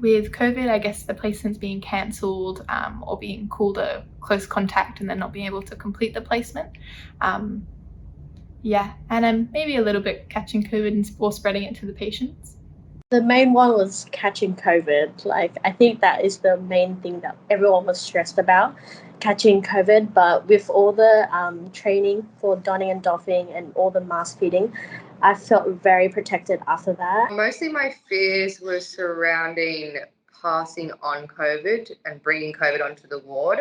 With COVID, I guess the placements being cancelled or being called a close contact and then not being able to complete the placement. Yeah, and maybe a little bit catching COVID or spreading it to the patients. The main one was catching COVID. I think that is the main thing that everyone was stressed about, catching COVID. But with all the training for donning and doffing and all the mask fitting, I felt very protected after that. Mostly my fears were surrounding passing on COVID and bringing COVID onto the ward.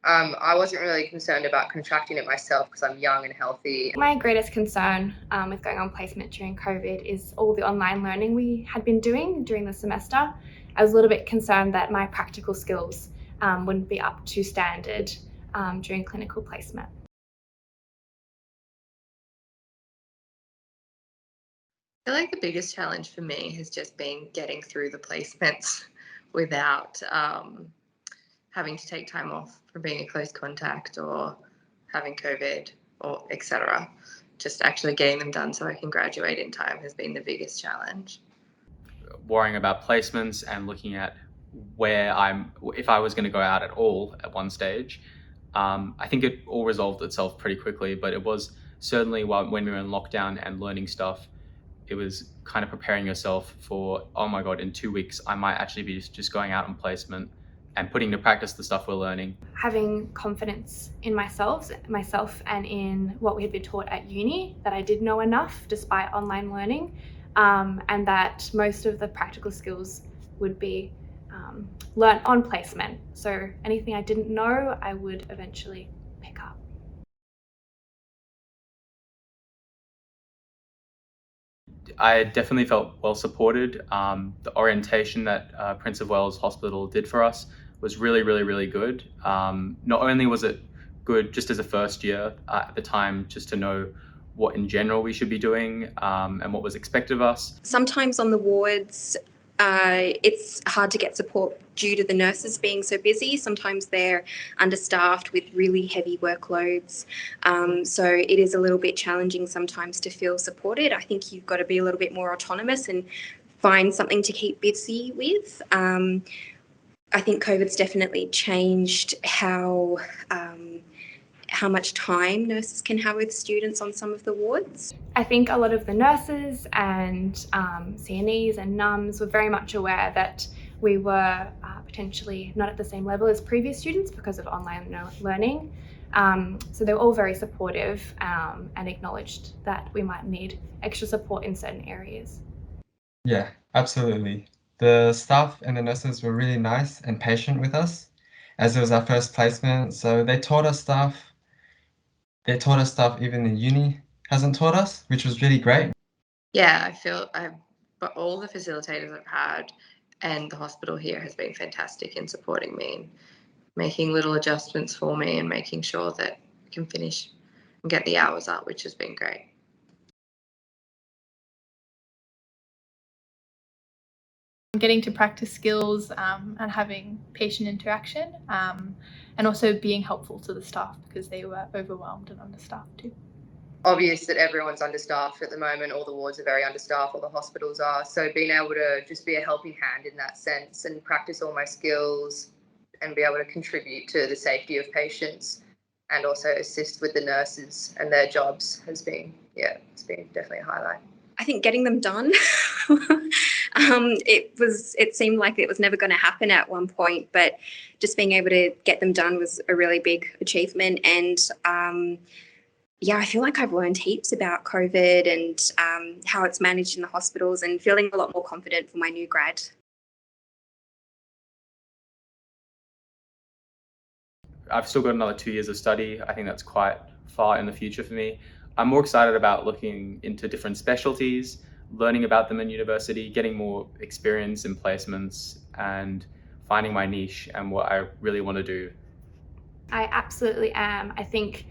I wasn't really concerned about contracting it myself because I'm young and healthy. My greatest concern with going on placement during COVID is all the online learning we had been doing during the semester. I was a little bit concerned that my practical skills wouldn't be up to standard during clinical placement. I feel like the biggest challenge for me has just been getting through the placements without having to take time off from being a close contact or having COVID or etc. Just actually getting them done so I can graduate in time has been the biggest challenge. Worrying about placements and looking at if I was going to go out at all at one stage. I think it all resolved itself pretty quickly, but it was certainly when we were in lockdown and learning stuff, it was kind of preparing yourself for, oh my God, in 2 weeks, I might actually be just going out on placement and putting to practice the stuff we're learning. Having confidence in myself and in what we had been taught at uni, that I did know enough despite online learning, and that most of the practical skills would be learnt on placement. So anything I didn't know, I would eventually pick up. I definitely felt well supported. The orientation that Prince of Wales Hospital did for us was really, really, really good. Not only was it good just as a first year at the time, just to know what in general we should be doing and what was expected of us. Sometimes on the wards, it's hard to get support due to the nurses being so busy. Sometimes they're understaffed with really heavy workloads. So it is a little bit challenging sometimes to feel supported. I think you've got to be a little bit more autonomous and find something to keep busy with. I think COVID's definitely changed how much time nurses can have with students on some of the wards. I think a lot of the nurses and CNEs and NUMs were very much aware that we were potentially not at the same level as previous students because of online learning. So they were all very supportive and acknowledged that we might need extra support in certain areas. Yeah, absolutely. The staff and the nurses were really nice and patient with us as it was our first placement. So they taught us stuff even the uni hasn't taught us, which was really great. Yeah, but all the facilitators I've had and the hospital here has been fantastic in supporting me and making little adjustments for me and making sure that we can finish and get the hours up, which has been great. Getting to practice skills and having patient interaction and also being helpful to the staff because they were overwhelmed and understaffed too. Obvious that everyone's understaffed at the moment. All the wards are very understaffed, all the hospitals are. So being able to just be a helping hand in that sense and practice all my skills and be able to contribute to the safety of patients and also assist with the nurses and their jobs has been, it's been definitely a highlight. I think getting them done, it seemed like it was never going to happen at one point, but just being able to get them done was a really big achievement. And I feel like I've learned heaps about COVID and how it's managed in the hospitals and feeling a lot more confident for my new grad. I've still got another 2 years of study. I think that's quite far in the future for me. I'm more excited about looking into different specialties, learning about them in university, getting more experience in placements and finding my niche and what I really want to do. I absolutely am. I think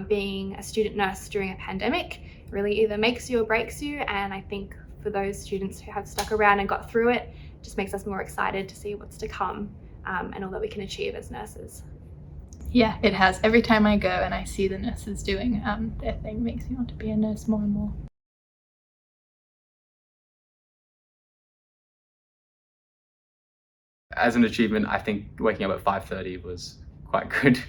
being a student nurse during a pandemic really either makes you or breaks you, and I think for those students who have stuck around and got through it, just makes us more excited to see what's to come and all that we can achieve as nurses. Yeah, it has. Every time I go and I see the nurses doing their thing, makes me want to be a nurse more and more. as an achievement, I think waking up at 5:30 was quite good.